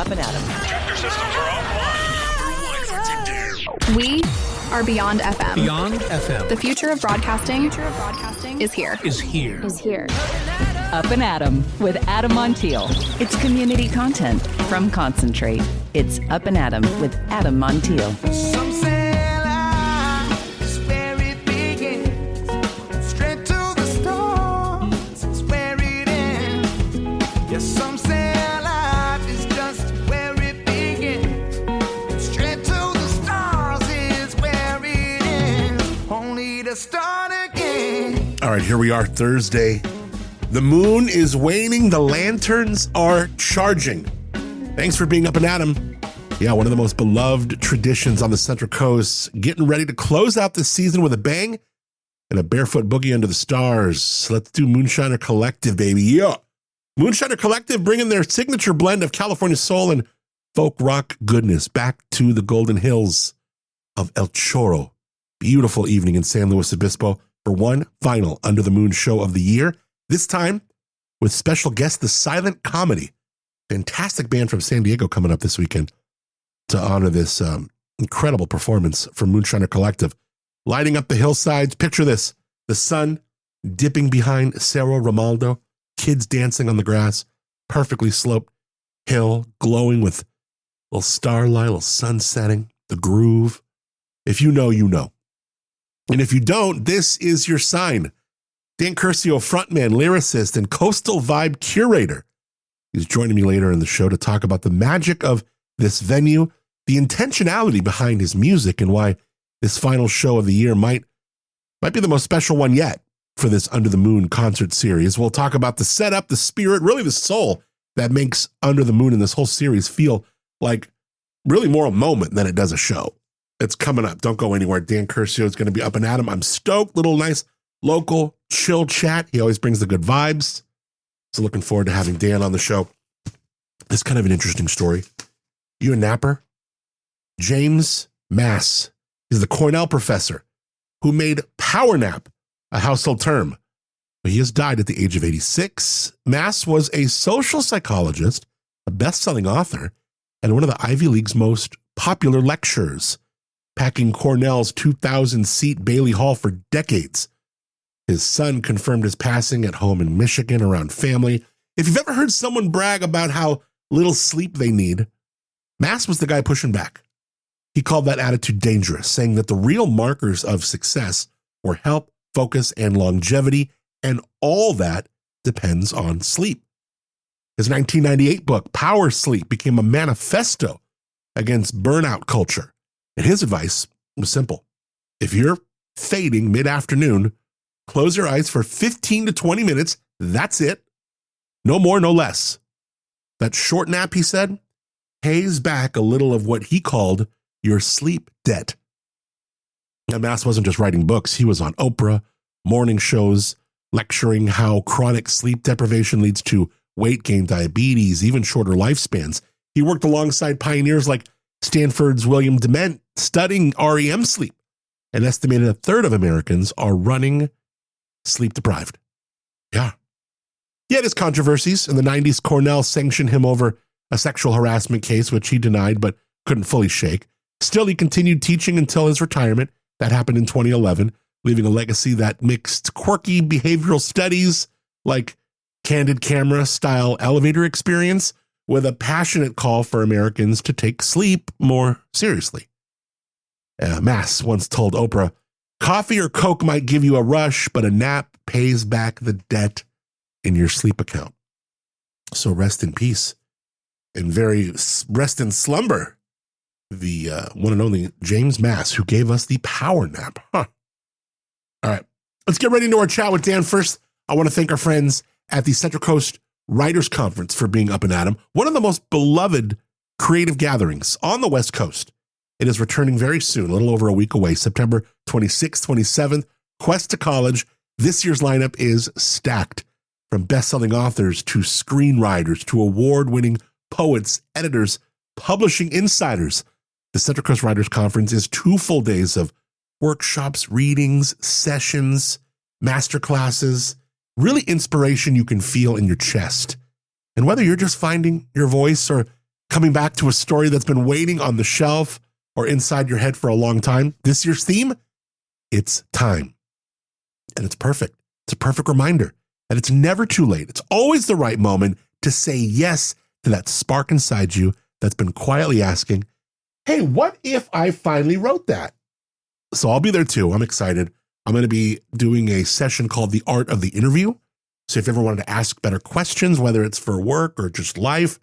Up and Adam. Tractor systems are offline. We are Beyond FM. Beyond FM. The future of broadcasting is here. Up and Adam with Adam Montiel. It's community content from Concentrate. It's Up and Adam with Adam Montiel. Some say life is where it begins. Straight to the stars is where it ends. Yes, some say life is just where it begins. Straight to the stars is where it ends. Only to start again. All right, here we are, Thursday. The moon is waning. The lanterns are charging. Thanks for being Up and Adam. Yeah, one of the most beloved traditions on the Central Coast. Getting ready to close out the season with a bang and a barefoot boogie under the stars. Let's do Moonshiner Collective, baby. Yeah. Moonshiner Collective bringing their signature blend of California soul and folk rock goodness back to the golden hills of El Chorro. Beautiful evening in San Luis Obispo for one final Under the Moon show of the year. This time with special guest, The Silent Comedy. Fantastic band from San Diego coming up this weekend to honor this incredible performance from Moonshiner Collective. Lighting up the hillsides. Picture this. The sun dipping behind Cerro Romaldo. Kids dancing on the grass. Perfectly sloped hill glowing with a little starlight, a little sun setting. The groove. If you know, you know. And if you don't, this is your sign. Dan Curcio, frontman, lyricist, and coastal vibe curator. He's joining me later in the show to talk about the magic of this venue, the intentionality behind his music, and why this final show of the year might be the most special one yet for this Under the Moon concert series. We'll talk about the setup, the spirit, really the soul that makes Under the Moon and this whole series feel like really more a moment than it does a show. It's coming up. Don't go anywhere. Dan Curcio is going to be Up and Adam. I'm stoked. Little nice local chill chat. He always brings the good vibes. So looking forward to having Dan on the show. It's kind of an interesting story. You a napper? James Mass is the Cornell professor who made power nap a household term. He has died at the age of 86. Mass was a social psychologist, a best-selling author, and one of the Ivy League's most popular lecturers, packing Cornell's 2,000-seat Bailey Hall for decades. His son confirmed his passing at home in Michigan around family. If you've ever heard someone brag about how little sleep they need, Mass was the guy pushing back. He called that attitude dangerous, saying that the real markers of success were health, focus, and longevity, and all that depends on sleep. His 1998 book, Power Sleep, became a manifesto against burnout culture. And his advice was simple. If you're fading mid-afternoon, close your eyes for 15 to 20 minutes. That's it. No more, no less. That short nap, he said, pays back a little of what he called your sleep debt. Now, Mass wasn't just writing books. He was on Oprah, morning shows, lecturing how chronic sleep deprivation leads to weight gain, diabetes, even shorter lifespans. He worked alongside pioneers like Stanford's William Dement, studying REM sleep. An estimated a third of Americans are running sleep deprived. Yeah. He had his controversies. In the 90s, Cornell sanctioned him over a sexual harassment case, which he denied but couldn't fully shake. Still, he continued teaching until his retirement. That happened in 2011, leaving a legacy that mixed quirky behavioral studies like candid camera style elevator experience with a passionate call for Americans to take sleep more seriously. Mass once told Oprah, "Coffee or Coke might give you a rush, but a nap pays back the debt in your sleep account." So rest in peace and rest in slumber, the one and only James Mass, who gave us the power nap. Huh. All right, let's get ready into our chat with Dan. First, I want to thank our friends at the Central Coast Writers Conference for being Up and Adam, one of the most beloved creative gatherings on the West Coast. It is returning very soon, a little over a week away, September 26th, 27th, Quest to College. This year's lineup is stacked, from best-selling authors to screenwriters to award-winning poets, editors, publishing insiders. The Central Coast Writers Conference is 2 full days of workshops, readings, sessions, masterclasses, really inspiration you can feel in your chest. And whether you're just finding your voice or Coming back to a story that's been waiting on the shelf or inside your head for a long time? This year's theme? It's time. And it's perfect. It's a perfect reminder that it's never too late. It's always the right moment to say yes to that spark inside you that's been quietly asking, hey, what if I finally wrote that? So I'll be there too. I'm excited. I'm going to be doing a session called The Art of the Interview. So if you ever wanted to ask better questions, whether it's for work or just life,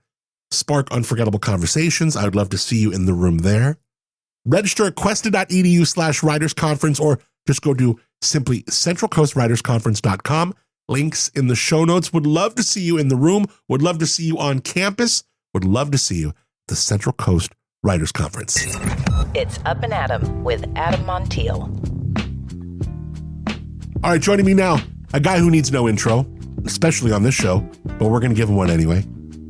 spark unforgettable conversations, I would love to see you in the room there. Register at Questa.edu/writersconference or just go to simply centralcoastwritersconference.com. Links in the show notes. Would love to see you in the room. Would love to see you on campus. Would love to see you at the Central Coast Writers Conference. It's Up and Adam with Adam Montiel. All right, joining me now, a guy who needs no intro, especially on this show, but we're going to give him one anyway.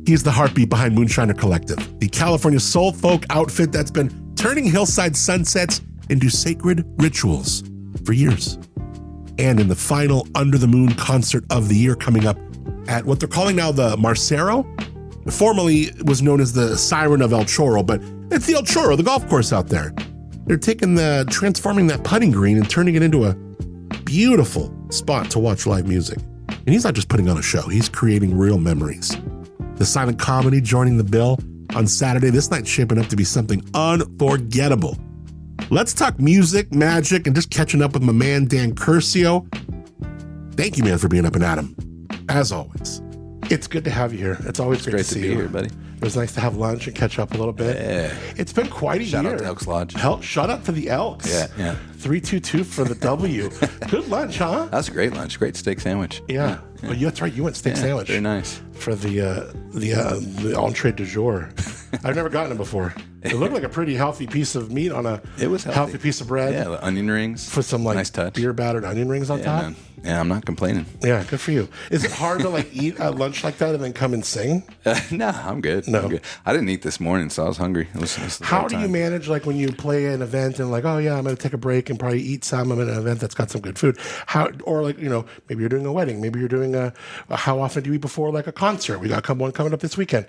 He's the heartbeat behind Moonshiner Collective, the California soul folk outfit that's been turning hillside sunsets into sacred rituals for years. And in the final Under the Moon concert of the year coming up at what they're calling now the Marcerro, formerly was known as the Siren of El Chorro, but it's the El Chorro, the golf course out there. They're transforming that putting green and turning it into a beautiful spot to watch live music. And he's not just putting on a show, he's creating real memories. The silent comedy joining the bill on Saturday. This night's shaping up to be something unforgettable. Let's talk music, magic, and just catching up with my man, Dan Curcio. Thank you, man, for being up and at 'em. As always. It's good to have you here. It's always great to see you. Here, buddy. It was nice to have lunch and catch up a little bit. Yeah. It's been quite a year. Shout out to Elks Lodge. Shout out to the Elks. Yeah. 322 for the W. Good lunch, huh? That's a great lunch. Great steak sandwich. Yeah. Well, that's right. You went steak sandwich. Very nice. For the entree du jour. I've never gotten it before. It looked like a pretty healthy piece of meat on a healthy piece of bread. Yeah, the onion rings. Put some nice touch. beer battered onion rings on top. Man. Yeah, I'm not complaining. Yeah, good for you. Is it hard to eat at lunch like that and then come and sing? No, I'm good. No. I'm good. I didn't eat this morning, so I was hungry. How do you manage when you play an event and oh yeah, I'm going to take a break and probably eat some. I'm at an event that's got some good food. Maybe you're doing a wedding. Maybe you're doing how often do you eat before a concert? We got one coming up this weekend.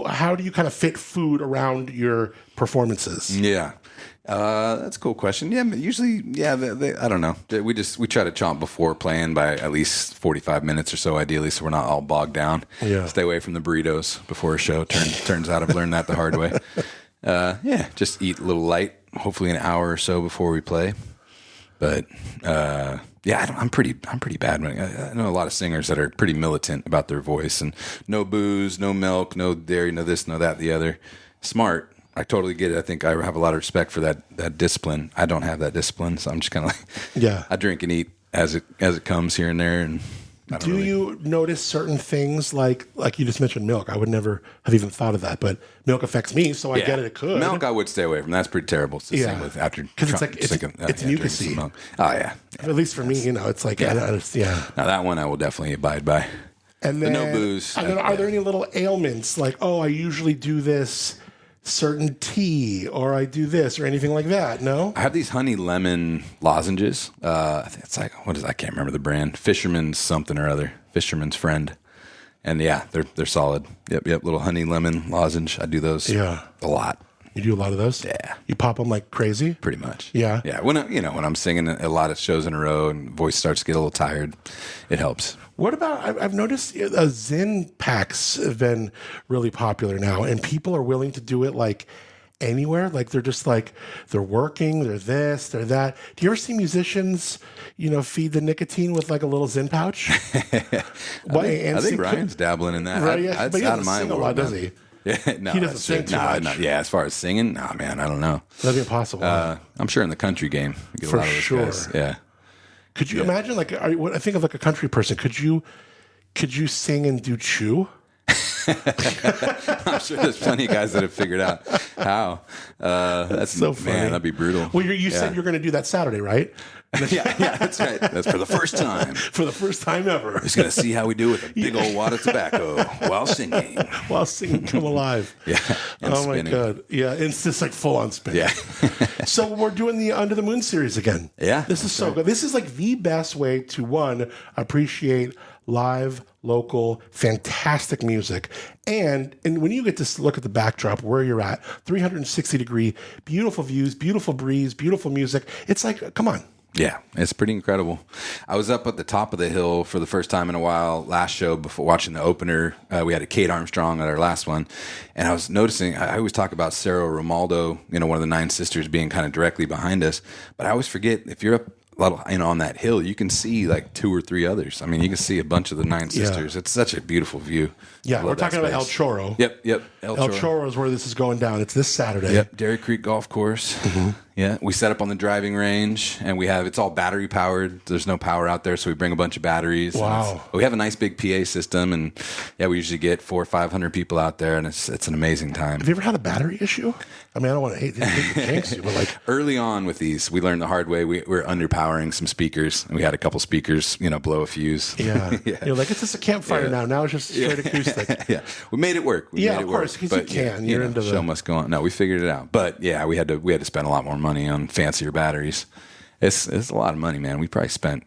How do you kind of fit food around your performances? Yeah. That's a cool question. Yeah, but usually, I don't know. We try to chomp before playing by at least 45 minutes or so, ideally, so we're not all bogged down. Yeah. Stay away from the burritos before a show. Turns out I've learned that the hard way. Just eat a little light, hopefully an hour or so before we play. But I'm pretty bad. I know a lot of singers that are pretty militant about their voice and no booze, no milk, no dairy, no this, no that, the other. Smart. I totally get it. I think I have a lot of respect for that discipline. I don't have that discipline, so I'm just kind of I drink and eat as it comes here and there. And do you notice certain things like you just mentioned milk? I would never have even thought of that, but milk affects me, so I get it. It could. Milk I would stay away from. That's pretty terrible to sing with after because it's mucusy. Milk. Oh yeah. At least for me, it's like Now that one I will definitely abide by. And then no booze. And then are there any little ailments I usually do this certain tea or I do this or anything like that? No? I have these honey lemon lozenges. I think it's I can't remember the brand. Fisherman's something or other. Fisherman's Friend. And they're solid. Yep. Little honey lemon lozenge. I do those a lot. You do a lot of those? Yeah. You pop them like crazy? Pretty much. Yeah. Yeah. When I'm singing a lot of shows in a row and voice starts to get a little tired, it helps. What about, I've noticed Zen packs have been really popular now, and people are willing to do it anywhere. They're just they're working, they're this, they're that. Do you ever see musicians, feed the nicotine with a little Zen pouch? I think Ryan's dabbling in that. Right, but he doesn't sing a lot, does he? Yeah, no, he doesn't sing too much. As far as singing, man, I don't know. That'd be impossible. I'm sure in the country game, you get for a lot of those sure. guys. Yeah. Could you imagine? I think of a country person. Could you sing and do chew? I'm sure there's plenty of guys that have figured out how. That's so funny. Man, that'd be brutal. Well, you said you're going to do that Saturday, right? yeah, that's right. That's for the first time. For the first time ever. He's going to see how we do with a big old wad of tobacco while singing. While singing Come Alive. Yeah. Oh, spinning. my God. Yeah, it's just full on spinning. Yeah. So we're doing the Under the Moon series again. Yeah. This is so good. This is the best way to, one, appreciate live, local, fantastic music. And when you get to look at the backdrop where you're at, 360-degree, beautiful views, beautiful breeze, beautiful music. It's like, come on. Yeah, it's pretty incredible. I was up at the top of the hill for the first time in a while last show before watching the opener. We had a Kate Armstrong at our last one. And I was noticing, I always talk about Cerro Romaldo, one of the 9 sisters being kind of directly behind us. But I always forget, if you're up on that hill, you can see like 2 or 3 others. I mean, you can see a bunch of the 9 sisters. Yeah. It's such a beautiful view. Yeah, we're talking about El Chorro. Yep. El Chorro is where this is going down. It's this Saturday. Yep, Dairy Creek Golf Course. Mm-hmm. Yeah, we set up on the driving range, and it's all battery powered. There's no power out there, so we bring a bunch of batteries. Wow. We have a nice big PA system, and we usually get 400 or 500 people out there, and it's an amazing time. Have you ever had a battery issue? I mean, I don't want to jinx you, but like early on with these, we learned the hard way. We were underpowering some speakers, and we had a couple speakers, blow a fuse. Yeah. You're like, it's just a campfire now. Now it's just straight acoustic. Yeah, we made it work. Of course, because you can. You're into the show must go on. No, we figured it out. But yeah, we had to spend a lot more money on fancier batteries. It's a lot of money, man. We probably spent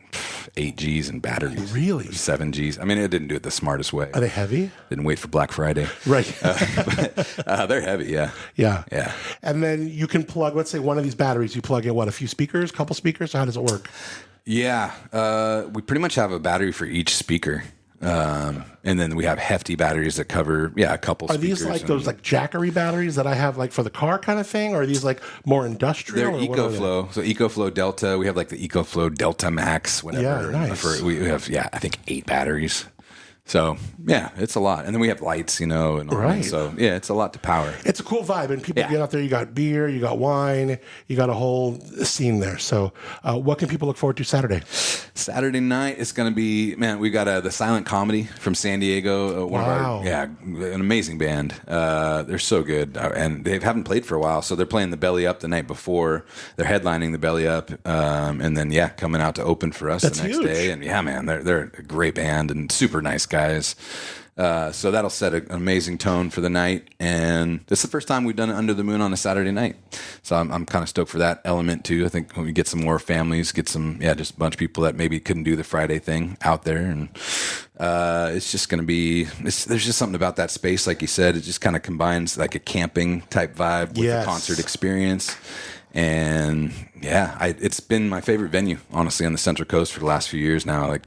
8 G's in batteries. Really? 7 G's. I mean, it didn't do it the smartest way. Are they heavy? Didn't wait for Black Friday. Right. But, they're heavy, yeah. Yeah. And then you can plug, let's say one of these batteries, you plug in a few speakers, couple speakers? How does it work? Yeah. We pretty much have a battery for each speaker. And then we have hefty batteries that cover, a couple Are speakers. these like those like Jackery batteries that I have like for the car kind of thing? Or are these like more industrial? They're EcoFlow. So EcoFlow Delta. We have like the EcoFlow Delta Max, whatever. Yeah, nice. We have, I think 8 batteries. So, it's a lot. And then we have lights, and all right. That. So, it's a lot to power. It's a cool vibe. And people get out there, you got beer, you got wine, you got a whole scene there. So, what can people look forward to Saturday? Saturday night, it's going to be, we got the Silent Comedy from San Diego. An amazing band. They're so good. And they haven't played for a while. So, they're playing the Belly Up the night before. They're headlining the Belly Up. And then, coming out to open for us That's the next huge. day. And they're a great band and super nice guys. So that'll set an amazing tone for the night, and this is the first time we've done it under the moon on a Saturday night. So I'm kind of stoked for that element too. I think when we get some more families, get some just a bunch of people that maybe couldn't do the Friday thing out there, and it's just going to be. There's just something about that space, like you said. It just kind of combines like a camping type vibe with the concert experience. And it's been my favorite venue, honestly, on the Central Coast for the last few years now. Like.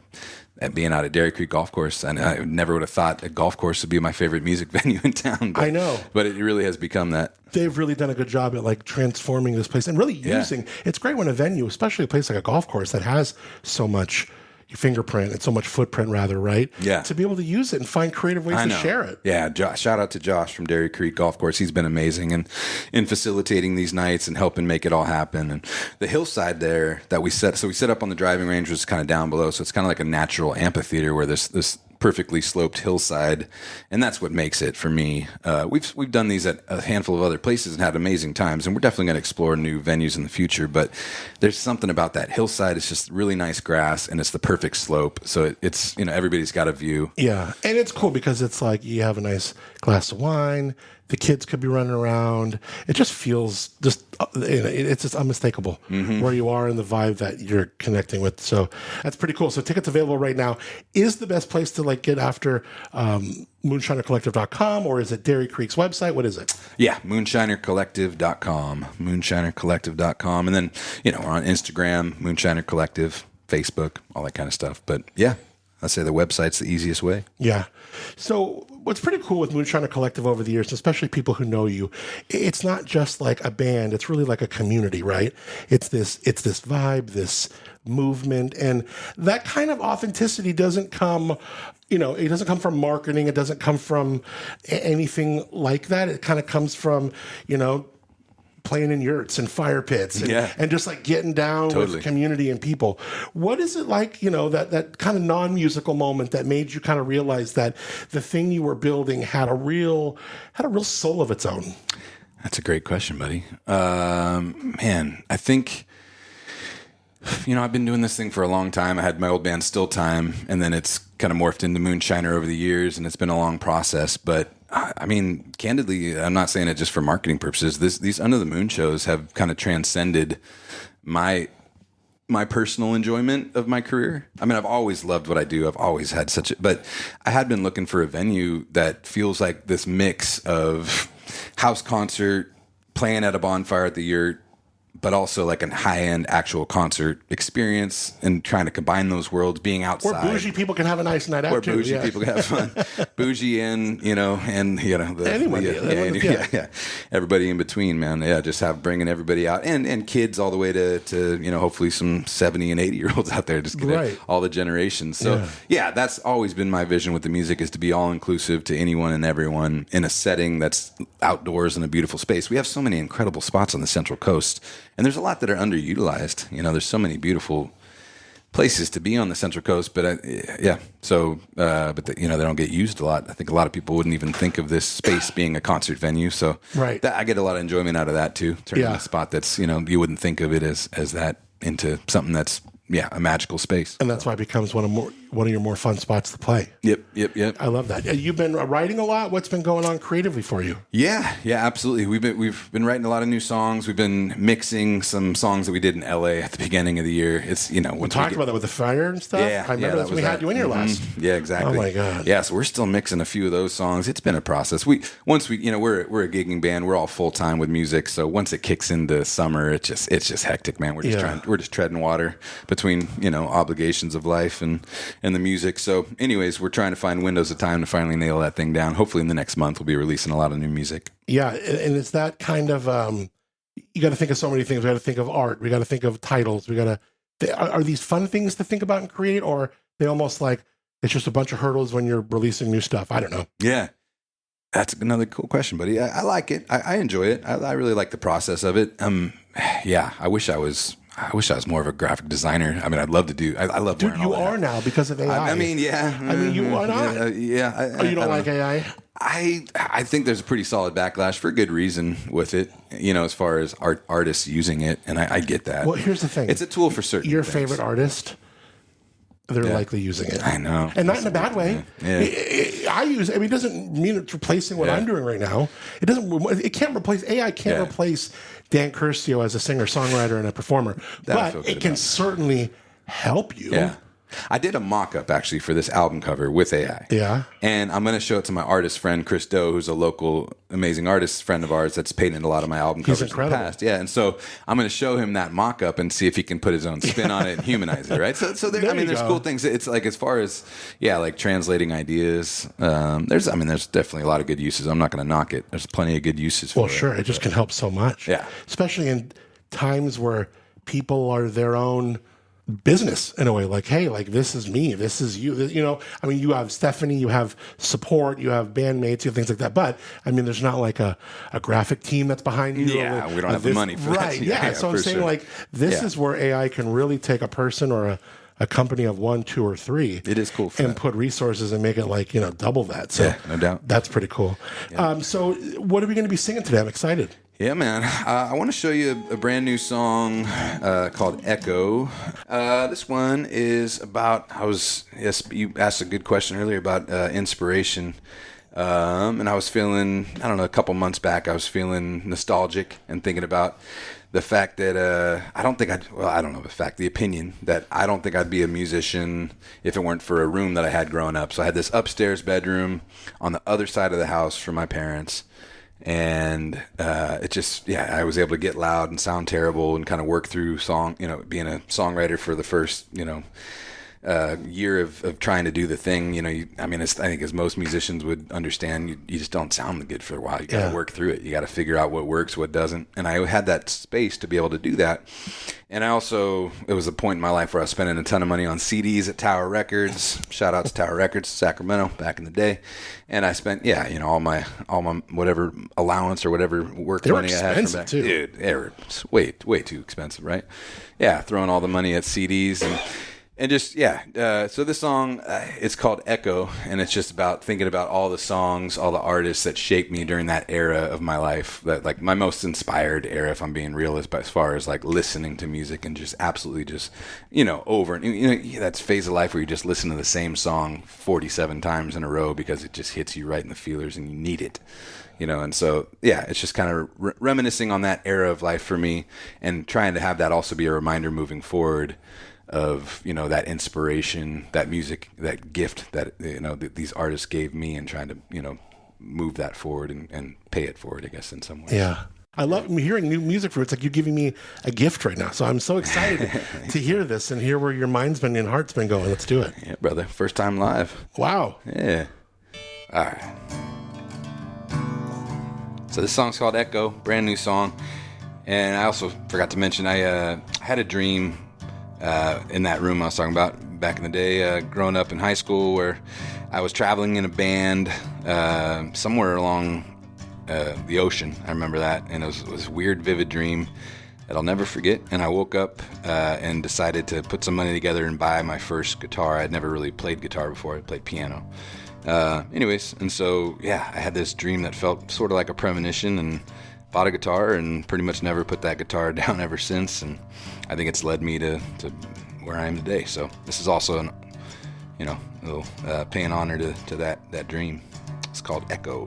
At being out at Dairy Creek Golf Course, and I never would have thought a golf course would be my favorite music venue in town. But, I know, but it really has become that. They've really done a good job at like transforming this place and really using. It's great when a venue, especially a place like a golf course that has so much fingerprint and so much footprint, rather, right? Yeah. To be able to use it and find creative ways to share it. Yeah. Shout out to Josh from Dairy Creek Golf Course. He's been amazing in facilitating these nights and helping make it all happen. And the hillside there that we set up on the driving range was kind of down below. So it's kind of like a natural amphitheater where this perfectly sloped hillside, and that's what makes it for me. We've done these at a handful of other places and had amazing times, and we're definitely going to explore new venues in the future, but there's something about that hillside. It's just really nice grass, and it's the perfect slope, so it's everybody's got a view. Yeah, and it's cool because it's like you have a nice glass of wine, the kids could be running around. It just feels it's just unmistakable where you are and the vibe that you're connecting with. So that's pretty cool. So tickets available right now. Is the best place to like get after moonshinercollective.com, or is it Dairy Creek's website? What is it? Yeah, moonshinercollective.com. Moonshinercollective.com. And then, we're on Instagram, Moonshiner Collective, Facebook, all that kind of stuff. But yeah, I'd say the website's the easiest way. Yeah. So what's pretty cool with Moonshiner Collective over the years, especially people who know you, it's not just like a band. It's really like a community, right? It's this vibe, this movement, and that kind of authenticity doesn't come, it doesn't come from marketing. It doesn't come from anything like that. It kind of comes from, playing in yurts and fire pits and just like getting down with community and people. What is it like, that kind of non-musical moment that made you kind of realize that the thing you were building had a real soul of its own? That's a great question, buddy. Man, I think, I've been doing this thing for a long time. I had my old band Still Time, and then it's kind of morphed into Moonshiner over the years, and it's been a long process, but I mean, candidly, I'm not saying it just for marketing purposes. These Under the Moon shows have kind of transcended my my personal enjoyment of my career. I mean, I've always loved what I do. I've always had but I had been looking for a venue that feels like this mix of house concert, playing at a bonfire at the yurt, but also like a high-end actual concert experience, and trying to combine those worlds, being outside. Where bougie people can have a nice night out, too. Where bougie people can have fun. Bougie and everybody in between, man. Yeah, just bringing everybody out, and kids all the way to hopefully some 70 and 80-year-olds out there, just get all the generations. So yeah, that's always been my vision with the music, is to be all-inclusive to anyone and everyone in a setting that's outdoors in a beautiful space. We have so many incredible spots on the Central Coast. And there's a lot that are underutilized. There's so many beautiful places to be on the Central Coast, but they don't get used a lot. I think a lot of people wouldn't even think of this space being a concert venue. So I get a lot of enjoyment out of that too. Turning a spot that's, you wouldn't think of it as that into something that's a magical space. And that's why it becomes one of your more fun spots to play. Yep. I love that. You've been writing a lot. What's been going on creatively for you? Yeah, absolutely. We've been writing a lot of new songs. We've been mixing some songs that we did in LA at the beginning of the year. It's we talked about that with the fire and stuff. Yeah, I remember we had you in here last. Yeah, exactly. Oh my god. Yeah, so we're still mixing a few of those songs. It's been a process. We're a gigging band. We're all full time with music. So once it kicks into summer, it's just hectic, man. We're just treading water between obligations of life and the music. So anyways, we're trying to find windows of time to finally nail that thing down. Hopefully in the next month we'll be releasing a lot of new music. Yeah, and it's that kind of you got to think of so many things. We got to think of art. We got to think of titles. Are these fun things to think about and create, or they almost like it's just a bunch of hurdles when you're releasing new stuff? I don't know. Yeah. That's another cool question, buddy. I like it. I enjoy it. I really like the process of it. I wish I was more of a graphic designer. I mean, I'd love to do. I love. Dude, you are now because of AI. I mean, yeah. I mean, you are not. Yeah. You don't like AI? I think there's a pretty solid backlash for good reason with it. As far as artists using it, and I get that. Well, here's the thing. It's a tool for certain. Your things. Favorite artist. They're likely using it. I know. And not in a bad way. Yeah. It doesn't mean it's replacing what I'm doing right now. It can't replace, AI can't replace Dan Curcio as a singer, songwriter, and a performer. But it can certainly help you. Yeah. I did a mock-up, actually, for this album cover with AI. Yeah. And I'm going to show it to my artist friend, Chris Doe, who's a local amazing artist friend of ours that's painted a lot of my album covers in the past. Yeah, and so I'm going to show him that mock-up and see if he can put his own spin on it and humanize it, right? So there's cool things. It's like as far as, like translating ideas, there's definitely a lot of good uses. I'm not going to knock it. There's plenty of good uses for it. Well, sure. It just can help so much. Yeah. Especially in times where people are their own business in a way, like, hey, like this is me, this is you, you have Stephanie, you have support, you have bandmates, you have things like that, but there's not like a graphic team that's behind you. We don't have the money for that. Right. So I'm saying like this is where AI can really take a person or a company of 1, 2, or 3. It is cool for and put resources and make it like double that. So no doubt, that's pretty cool. So what are we going to be singing today? I'm excited. Yeah, man. I want to show you a brand new song called Echo. This one is about, you asked a good question earlier about inspiration. And I was feeling, a couple months back, I was feeling nostalgic and thinking about the fact that the opinion that I don't think I'd be a musician if it weren't for a room that I had growing up. So I had this upstairs bedroom on the other side of the house from my parents. And I was able to get loud and sound terrible and kind of work through being a songwriter for the first, year of trying to do the thing. I think as most musicians would understand, you just don't sound good for a while. You got to work through it. You got to figure out what works, what doesn't. And I had that space to be able to do that. And it was a point in my life where I was spending a ton of money on CDs at Tower Records. Shout out to Tower Records, Sacramento, back in the day. And I spent, all my whatever allowance or whatever work money I had from back. Too. Dude, they were way too expensive, right? Yeah, throwing all the money at CDs And just, so this song, it's called Echo, and it's just about thinking about all the songs, all the artists that shaped me during that era of my life, that like my most inspired era, if I'm being real, as far as like listening to music and just absolutely just, over. And, that's phase of life where you just listen to the same song 47 times in a row because it just hits you right in the feelers and you need it. And so, it's just kind of reminiscing on that era of life for me and trying to have that also be a reminder moving forward of, that inspiration, that music, that gift that, these artists gave me, and trying to, move that forward and pay it forward, I guess, in some way. Yeah. I love hearing new music for you. It's like you're giving me a gift right now. So I'm so excited to hear this and hear where your mind's been and heart's been going. Let's do it. Yeah, brother. First time live. Wow. Yeah. All right. So this song's called Echo, brand new song. And I also forgot to mention, I had a dream in that room I was talking about back in the day, growing up in high school, where I was traveling in a band somewhere along the ocean. I remember that. And it was this weird, vivid dream that I'll never forget. And I woke up and decided to put some money together and buy my first guitar. I'd never really played guitar before. I played piano. And so, I had this dream that felt sort of like a premonition, and bought a guitar and pretty much never put that guitar down ever since. And I think it's led me to where I am today. So this is also an, a little paying honor to that dream. It's called Echo.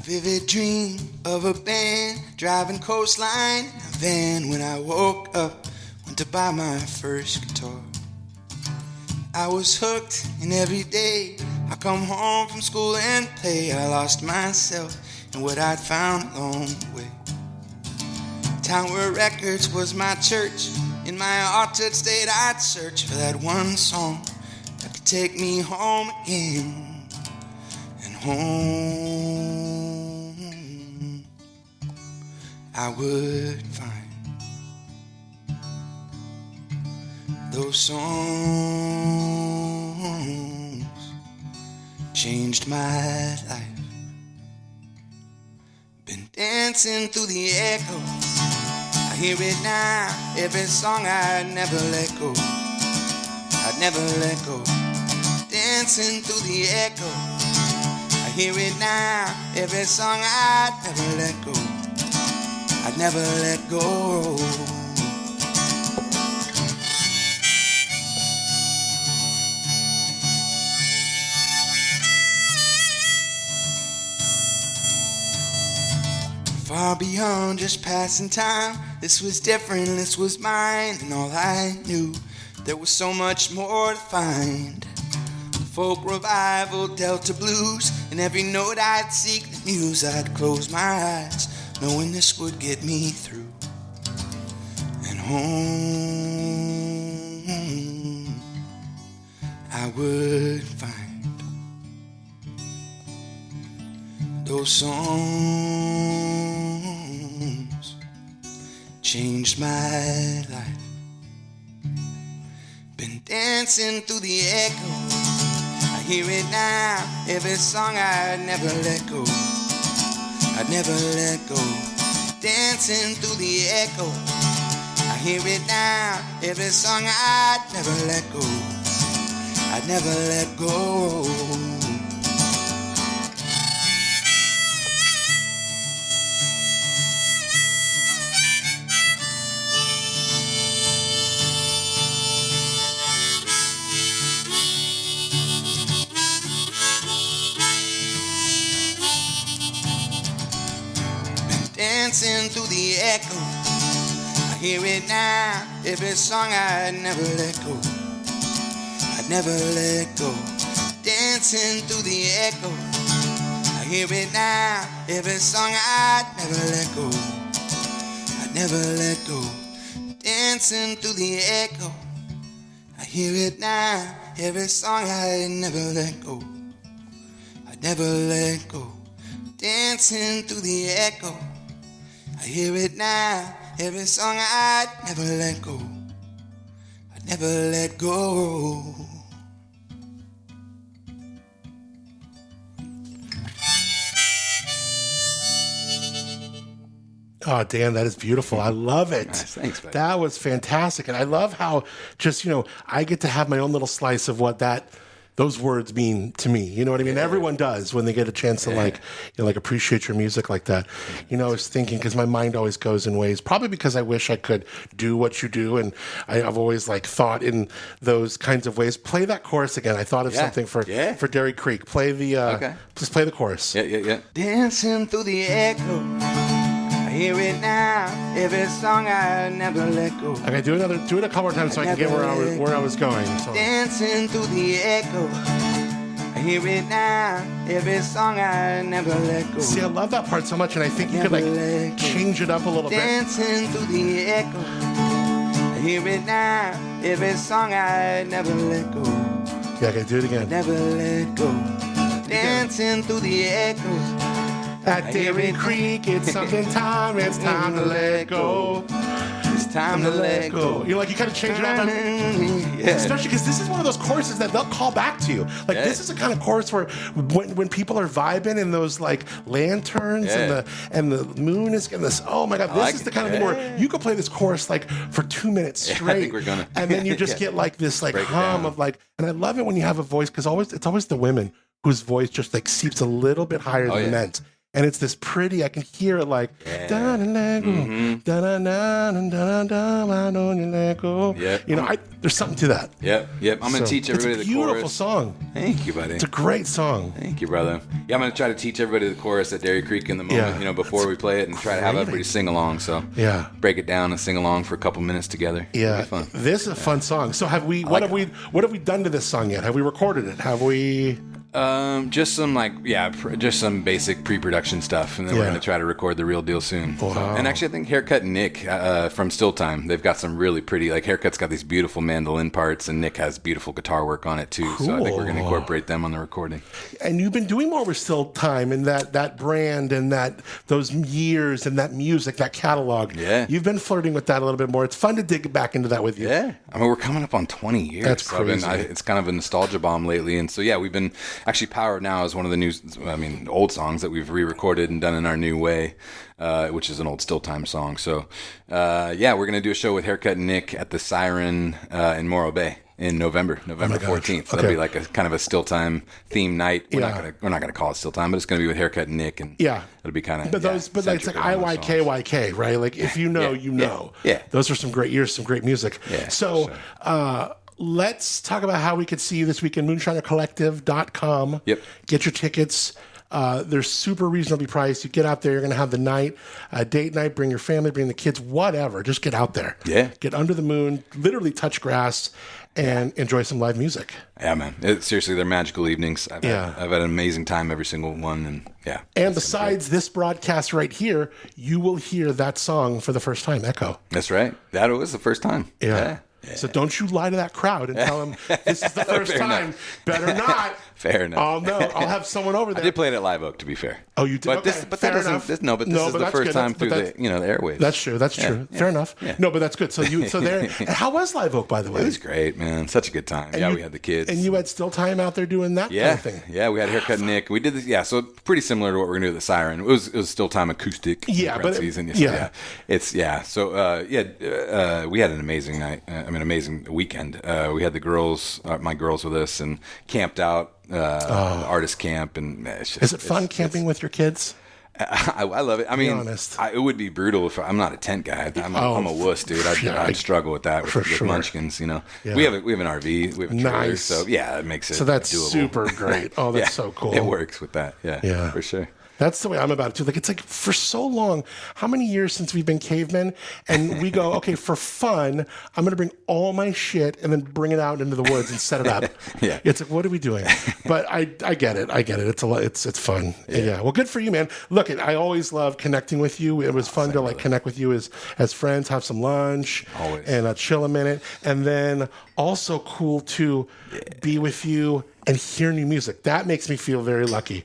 Vivid dream of a band driving coastline in a van. When I woke up, went to buy my first guitar. I was hooked, and every day I come home from school and play. I lost myself in what I'd found along the way. Tower Records was my church. In my altered state I'd search for that one song that could take me home again. And home I would find those songs changed my life. Been dancing through the echo, I hear it now. Every song I'd never let go, I'd never let go. Dancing through the echo, I hear it now. Every song I'd never let go, I'd never let go. Far beyond just passing time, this was different, this was mine. And all I knew, there was so much more to find. Folk revival, Delta blues, and every note I'd seek the muse. I'd close my eyes, knowing this would get me through. And home I would find those songs changed my life. Been dancing through the echo, I hear it now. Every song I'd never let go, I'd never let go. Dancing through the echo, I hear it now. Every song I'd never let go, I'd never let go. Dancing through the echo, I hear it now. Every song I'd never let go, I'd never let go. Dancing through the echo, I hear it now. Every song I'd never let go, I'd never let go. Dancing through the echo, I hear it now. Every song I'd never let go, I'd never let go. Dancing through the echo, I I hear it now, every song I'd never let go. I'd never let go. Oh, Dan, that is beautiful. I love it. Nice. Thanks, buddy. That was fantastic. And I love how just, I get to have my own little slice of what those words mean to me. You know what I mean? Everyone does when they get a chance to appreciate your music like that. I was thinking, because my mind always goes in ways, probably because I wish I could do what you do. And I've always thought in those kinds of ways. Play that chorus again. I thought of something for Dairy Creek. Play the, please play the chorus. Yeah. Dancing through the echo. I hear it now, every song I never let go. Okay, do it a couple more times so I can get where I was going. So. Dancing through the echo. I hear it now, every song I never let go. See, I love that part so much, and I think you could change it up a little bit. Dancing through the echo. I hear it now, every song I never let go. Yeah, okay, do it again. Never let go. Dancing through the echo. At Dairy Creek, it's something time. It's time to let go. It's time to let go. You kind of change it up. Especially because this is one of those choruses that they'll call back to you. This is a kind of chorus where when people are vibing in those lanterns and the moon is getting this. Oh my God, this is the kind of thing where you could play this chorus for 2 minutes straight. I think we're gonna. And then you just get this hum of and I love it when you have a voice because it's always the women whose voice just seeps a little bit higher than the men's. And it's this pretty, I can hear it there's something to that. Yep. I'm going to teach everybody the chorus. It's a beautiful song. Thank you, buddy. It's a great song. Thank you, brother. Yeah, I'm going to try to teach everybody the chorus at Dairy Creek in the moment, before we play it and try to have everybody sing along. So break it down and sing along for a couple minutes together. Yeah. It'll be fun. This is a fun song. So what have we done to this song yet? Have we recorded it? Have we... Just some just some basic pre-production stuff, and then we're gonna try to record the real deal soon. Wow. So, and actually, I think Haircut and Nick from Still Time, they've got some really pretty. Haircut's got these beautiful mandolin parts, and Nick has beautiful guitar work on it too. Cool. So I think we're gonna incorporate them on the recording. And you've been doing more with Still Time and that brand and those years and that music, that catalog. Yeah, you've been flirting with that a little bit more. It's fun to dig back into that with you. Yeah, I mean we're coming up on 20 years. That's crazy. It's kind of a nostalgia bomb lately, and so we've been. Actually, Power Now is one of the old songs that we've re-recorded and done in our new way, which is an old Still Time song. So, we're going to do a show with Haircut and Nick at the Siren in Morro Bay in November 14th. So that'll be like a kind of a Still Time theme night. We're not going to call it Still Time, but it's going to be with Haircut and Nick, and it'll be kind of. But it's like IYKYK, right? If you know, you know. Yeah. Those are some great years, some great music. Yeah. So. Let's talk about how we could see you this weekend. Moonshinercollective.com. Yep. Get your tickets. They're super reasonably priced. You get out there, you're going to have the night, date night, bring your family, bring the kids, whatever. Just get out there. Yeah. Get under the moon, literally touch grass, and enjoy some live music. Yeah, man. Seriously, they're magical evenings. I've had an amazing time every single one. And And besides this broadcast right here, you will hear that song for the first time, Echo. That's right. That was the first time. Yeah. So don't you lie to that crowd and tell them this is the first time. Enough. Better not. Fair enough. Oh no, I'll have someone over there. I did play it at Live Oak, to be fair. Oh, you did. But okay. that doesn't. This is the first time through the airwaves. That's true. That's true. Fair enough. Yeah. No, but that's good. So there. And how was Live Oak, by the way? It was great, man. Such a good time. We had the kids. And you had Still Time out there doing that kind of thing. Yeah, we had Haircut and Nick. We did this. Yeah, so pretty similar to what we're gonna do at the Siren. It was Still Time acoustic. Yeah, but we had an amazing night. Amazing weekend. We had the girls, my girls, with us, and camped out. Artist camp, and is it fun camping with your kids? I love it. I mean, honest. It would be brutal if I'm not a tent guy. I'm a wuss, dude. I'd struggle with that with munchkins. We have an RV, we have a trailer, so it makes it. So that's doable. super great. Oh, that's so cool. It works with that. Yeah, for sure. That's the way I'm about it too. It's like for so long, how many years since we've been cavemen, and we go, okay, for fun, I'm going to bring all my shit and then bring it out into the woods and set it up. Yeah. It's like, what are we doing? But I get it. It's a lot. It's fun. Yeah. Well, good for you, man. Look, I always love connecting with you. It was fun to connect with you as friends, have some lunch, always, and chill a minute, and then also cool to be with you and hear new music. That makes me feel very lucky.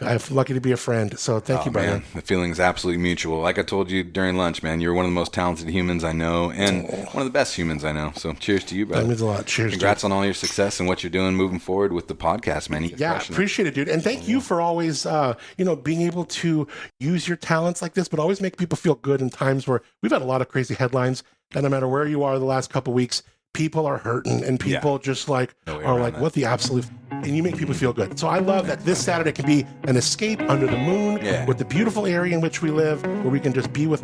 I'm lucky to be a friend. So thank you, brother. Man, the feeling's absolutely mutual. Like I told you during lunch, man, you're one of the most talented humans I know and one of the best humans I know. So cheers to you, brother. That means a lot. Cheers. Congrats on all your success and what you're doing moving forward with the podcast, man. Yeah, appreciate it, dude. And thank you for always, being able to use your talents like this, but always make people feel good in times where we've had a lot of crazy headlines. And no matter where you are the last couple of weeks, people are hurting and people just are like, what the absolute... And you make people feel good. So I love that this Saturday can be an escape under the moon with the beautiful area in which we live, where we can just be with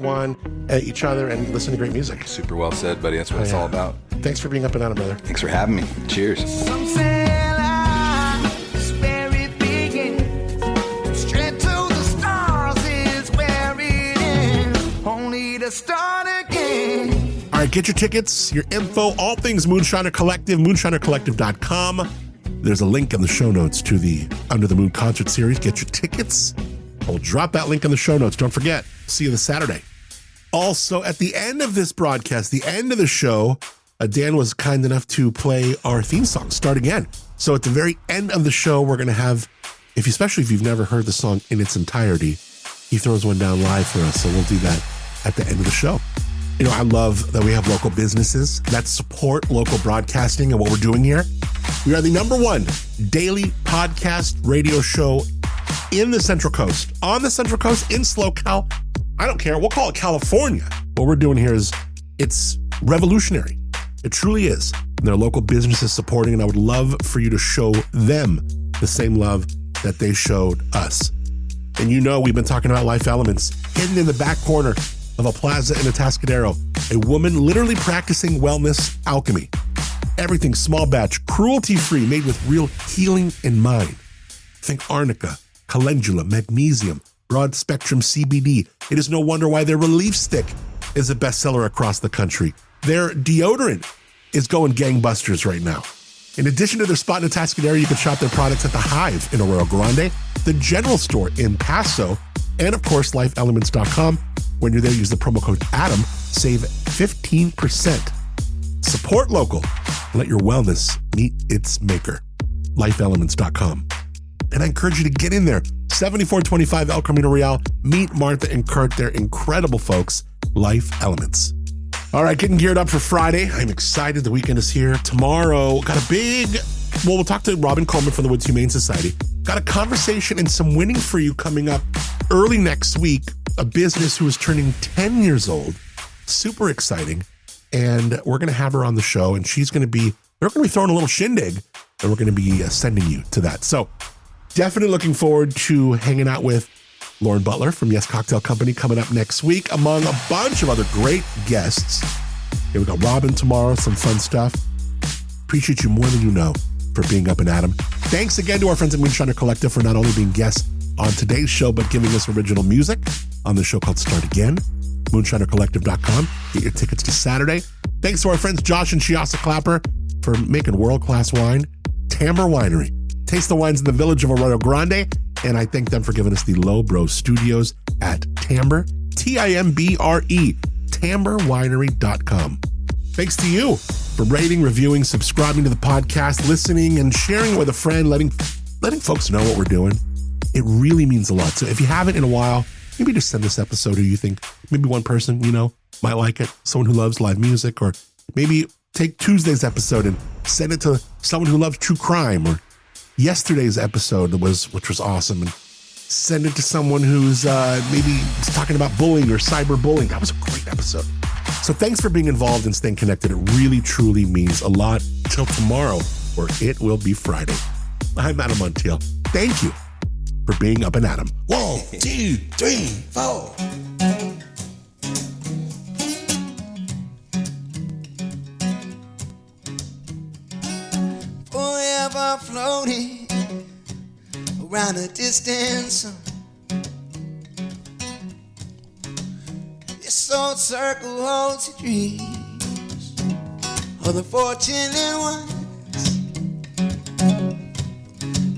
each other and listen to great music. Super well said, buddy. That's what it's all about. Thanks for being up and out, brother. Thanks for having me. Cheers. Some say life is where it begins. Straight to the stars is where it ends. Only to start again. All right, get your tickets, your info, all things Moonshiner Collective, moonshinercollective.com. There's a link in the show notes to the Under the Moon concert series. Get your tickets. I'll drop that link in the show notes. Don't forget. See you this Saturday. Also, at the end of this broadcast, the end of the show, Dan was kind enough to play our theme song, Start Again. So at the very end of the show, we're going to have, especially if you've never heard the song in its entirety, he throws one down live for us. So we'll do that at the end of the show. I love that we have local businesses that support local broadcasting and what we're doing here. We are the #1 daily podcast radio show in the Central Coast. On the Central Coast, in SoCal. I don't care. We'll call it California. What we're doing here it's revolutionary. It truly is. And there are local businesses supporting, and I would love for you to show them the same love that they showed us. And we've been talking about Life Elements, hidden in the back corner of a plaza in Atascadero, a woman literally practicing wellness alchemy. Everything small batch, cruelty-free, made with real healing in mind. Think arnica, calendula, magnesium, broad spectrum CBD. It is no wonder why their relief stick is a bestseller across the country. Their deodorant is going gangbusters right now. In addition to their spot in Atascadero, you can shop their products at the Hive in Arroyo Grande, the General Store in Paso, and of course, lifeelements.com. When you're there, use the promo code ADAM, save 15%. Support local. Let your wellness meet its maker. Lifeelements.com. And I encourage you to get in there. 7425 El Camino Real. Meet Martha and Kurt. They're incredible folks. Life Elements. All right, getting geared up for Friday. I'm excited. The weekend is here. Tomorrow, we'll talk to Robin Coleman from the Woods Humane Society. Got a conversation and some winning for you coming up early next week. A business who is turning 10 years old. Super exciting. And we're going to have her on the show, and they're going to be throwing a little shindig, and we're going to be sending you to that. So definitely looking forward to hanging out with Lauren Butler from Yes Cocktail Company coming up next week, among a bunch of other great guests. Here we got Robin tomorrow, some fun stuff. Appreciate you more than you know for being up and at 'em. Thanks again to our friends at Moonshiner Collective for not only being guests on today's show, but giving us original music on the show called Start Again. Moonshinercollective.com. Get your tickets to Saturday. Thanks to our friends Josh and Shiasa Clapper for making world-class wine. Tamber Winery. Taste the wines in the village of Arroyo Grande. And I thank them for giving us the Low Bro Studios at Tamber, Timbre, tamberwinery.com. Thanks to you for rating, reviewing, subscribing to the podcast, listening, and sharing it with a friend, letting folks know what we're doing. It really means a lot. So if you haven't in a while, maybe just send this episode who you think maybe one person, might like it. Someone who loves live music, or maybe take Tuesday's episode and send it to someone who loves true crime, or yesterday's episode, which was awesome, and send it to someone who's maybe talking about bullying or cyberbullying. That was a great episode. So thanks for being involved and staying connected. It really, truly means a lot. Till tomorrow, where it will be Friday. I'm Adam Montiel. Thank you for being up and at 'em. 1, 2, 3, 4. Forever floating around a distant sun. This old circle holds your dreams of the fortunate ones.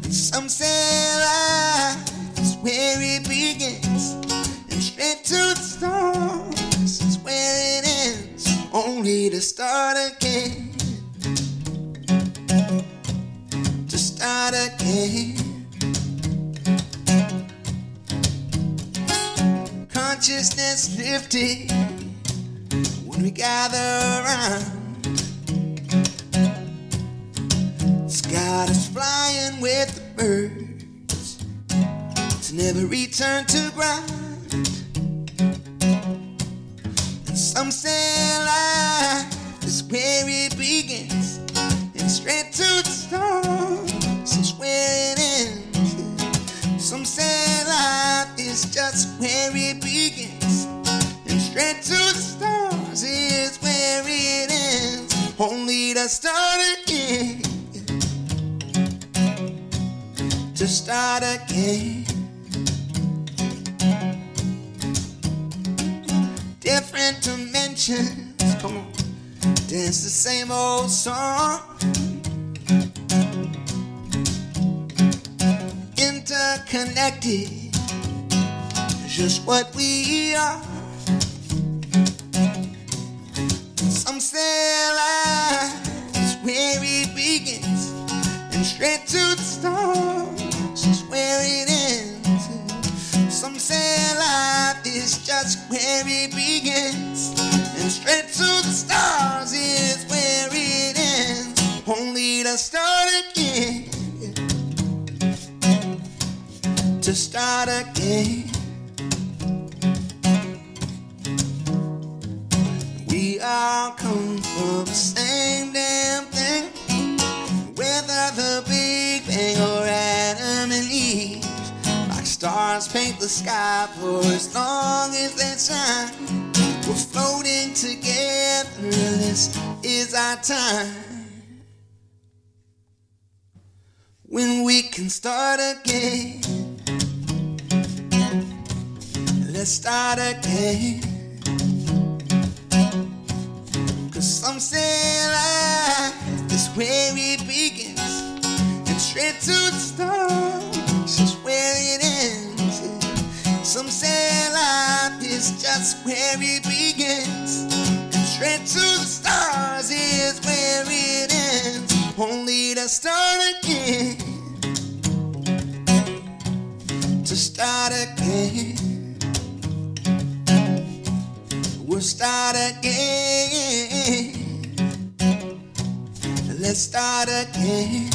And some say life is where it begins, and straight to the stars is where it ends, only to start again. To start again. lifted when we gather around. It's got us flying with the birds to never return to ground. And some say life is where it begins, and straight to the stars is where it ends. Some say life is just where it begins, and straight to the stars is where it ends. Only to start again, to start again. Different dimensions, come on, dance the same old song. Interconnected, just what we are. Some say life is where it begins, and straight to the stars is where it ends. Some say life is just where it begins, and straight to the stars is where it ends. Only to start again, to start again. We all come from the same damn thing, whether the Big Bang or Adam and Eve. Like stars paint the sky for as long as they shine. We're floating together, this is our time, when we can start again. Let's start again. Cause some say life is where it begins, and straight to the stars is where it ends. Some say life is just where it begins, and straight to the stars is where it ends. Only to start again, to start again. We'll start again. Let's start again.